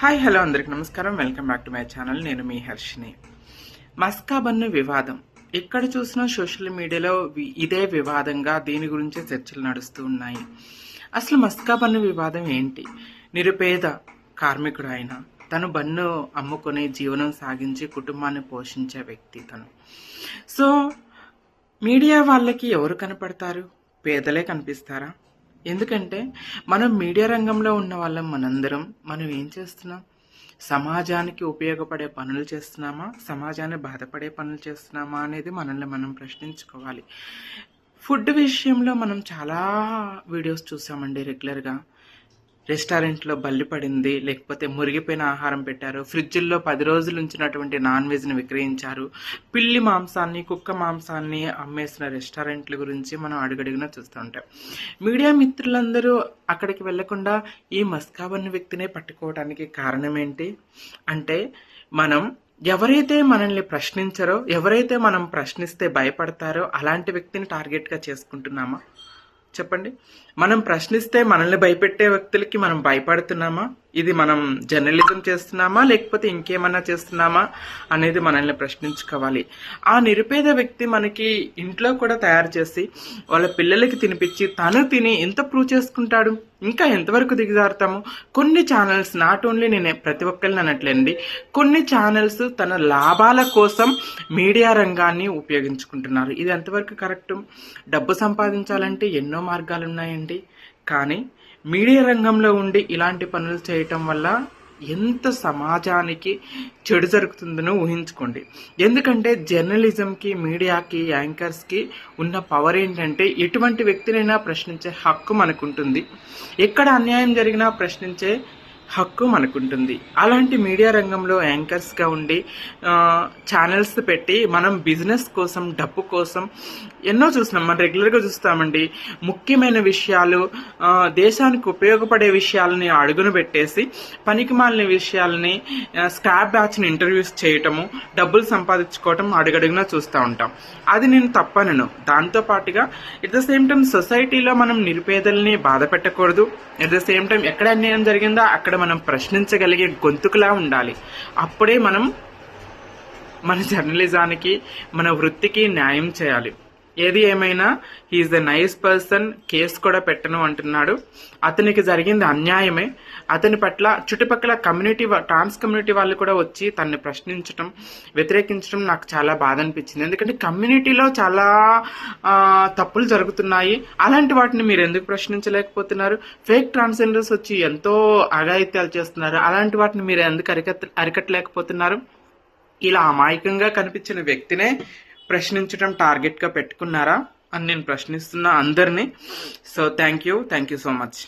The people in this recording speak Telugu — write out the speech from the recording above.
హాయ్ హలో అందరికి నమస్కారం. Welcome back to my channel. నేను మీ హర్షిని. మస్కా బన్ను వివాదం ఎక్కడ చూసినా సోషల్ మీడియాలో ఇదే వివాదంగా దీని గురించే చర్చలు నడుస్తూ ఉన్నాయి. అసలు మస్కా బన్ను వివాదం ఏంటి? నిరుపేద కార్మికుడు ఆయన, తను బన్ను అమ్ముకొని జీవనం సాగించి కుటుంబాన్ని పోషించే వ్యక్తి తను. సో మీడియా వాళ్ళకి ఎవరు కనపడతారు? పేదలే కనిపిస్తారా? ఎందుకంటే మనం మీడియా రంగంలో ఉన్న వాళ్ళం మనందరం. మనం ఏం చేస్తున్నాం? సమాజానికి ఉపయోగపడే పనులు చేస్తున్నామా, సమాజాన్ని బాధపడే పనులు చేస్తున్నామా అనేది మనల్ని మనం ప్రశ్నించుకోవాలి. ఫుడ్ విషయంలో మనం చాలా వీడియోస్ చూసామండి. రెగ్యులర్గా రెస్టారెంట్లో బల్లి పడింది, లేకపోతే మురిగిపోయిన ఆహారం పెట్టారు, ఫ్రిడ్జ్ల్లో 10 రోజులు ఉంచినటువంటి నాన్ వెజ్ని విక్రయించారు, పిల్లి మాంసాన్ని, కుక్క మాంసాన్ని అమ్మేసిన రెస్టారెంట్ల గురించి మనం అడుగడుగునా చూస్తూ ఉంటాం. మీడియా మిత్రులందరూ అక్కడికి వెళ్లకుండా ఈ మస్కా బన్ను వ్యక్తినే పట్టుకోవడానికి కారణం ఏంటి అంటే, మనం ఎవరైతే మనల్ని ప్రశ్నించరో, ఎవరైతే మనం ప్రశ్నిస్తే భయపడతారో అలాంటి వ్యక్తిని టార్గెట్గా చేసుకుంటున్నామా? చెప్పండి. మనం ప్రశ్నిస్తే మనల్ని భయపెట్టే వ్యక్తులకి మనం భయపడుతున్నామా? ఇది మనం జర్నలిజం చేస్తున్నామా లేకపోతే ఇంకేమన్నా చేస్తున్నామా అనేది మనల్ని ప్రశ్నించుకోవాలి. ఆ నిరుపేద వ్యక్తి మనకి ఇంట్లో కూడా తయారు చేసి వాళ్ళ పిల్లలకి తినిపించి తను తిని ఎంత ప్రూవ్ చేసుకుంటాడు? ఇంకా ఎంతవరకు దిగజారుతాము? కొన్ని ఛానల్స్, నాట్ ఓన్లీ నేను ప్రతి ఒక్కరిని అనట్లేండి, కొన్ని ఛానల్స్ తన లాభాల కోసం మీడియా రంగాన్ని ఉపయోగించుకుంటున్నారు. ఇది ఎంతవరకు కరెక్ట్? డబ్బు సంపాదించాలంటే ఎన్నో మార్గాలు ఉన్నాయండి. కానీ మీడియా రంగంలో ఉండి ఇలాంటి పనులు చేయటం వల్ల ఎంత సమాజానికి చెడు జరుగుతుందనో ఊహించుకోండి. ఎందుకంటే జర్నలిజంకి, మీడియాకి, యాంకర్స్కి ఉన్న పవర్ ఏంటంటే ఎటువంటి వ్యక్తినైనా ప్రశ్నించే హక్కు మనకుంటుంది. ఎక్కడ అన్యాయం జరిగినా ప్రశ్నించే హక్కు మనకుంటుంది. అలాంటి మీడియా రంగంలో యాంకర్స్గా ఉండి ఛానల్స్ పెట్టి మనం బిజినెస్ కోసం, డబ్బు కోసం ఎన్నో చూస్తున్నాం. మనం రెగ్యులర్గా చూస్తామండి. ముఖ్యమైన విషయాలు, దేశానికి ఉపయోగపడే విషయాలని అడుగును పెట్టేసి పనికిమాలిన విషయాలని, స్క్రాప్ బ్యాచ్ని ఇంటర్వ్యూస్ చేయటము, డబ్బులు సంపాదించుకోవటం అడుగడుగునా చూస్తూ ఉంటాం. అది నేను తప్పనను. దాంతోపాటుగా ఎట్ ద సేమ్ టైం సొసైటీలో మనం నిరుపేదల్ని బాధ పెట్టకూడదు. ఎట్ ద సేమ్ టైం ఎక్కడ అన్యాయం జరిగిందో అక్కడ మనం ప్రశ్నించగలిగే గొంతుకులా ఉండాలి. అప్పుడే మనం మన జర్నలిజానికి, మన వృత్తికి న్యాయం చేయాలి. ఏది ఏమైనా he's a nice person, case కూడా పెట్టను అంటున్నాడు. అతనికి జరిగింది అన్యాయమే. అతని పట్ల చుట్టుపక్కల కమ్యూనిటీ, ట్రాన్స్ కమ్యూనిటీ వాళ్ళు కూడా వచ్చి తనని ప్రశ్నించడం, వ్యతిరేకించడం నాకు చాలా బాధ అనిపించింది. ఎందుకంటే కమ్యూనిటీలో చాలా తప్పులు జరుగుతున్నాయి. అలాంటి వాటిని మీరు ఎందుకు ప్రశ్నించలేకపోతున్నారు? ఫేక్ ట్రాన్స్జెండర్స్ వచ్చి ఎంతో అఘాయిత్యాలు చేస్తున్నారు. అలాంటి వాటిని మీరు ఎందుకు అరికట్టలేకపోతున్నారు? ఇలా అమాయకంగా కనిపించిన వ్యక్తినే ప్రశ్నించడం టార్గెట్గా పెట్టుకున్నారా అని నేను ప్రశ్నిస్తున్నా అందరినీ. So thank you so much.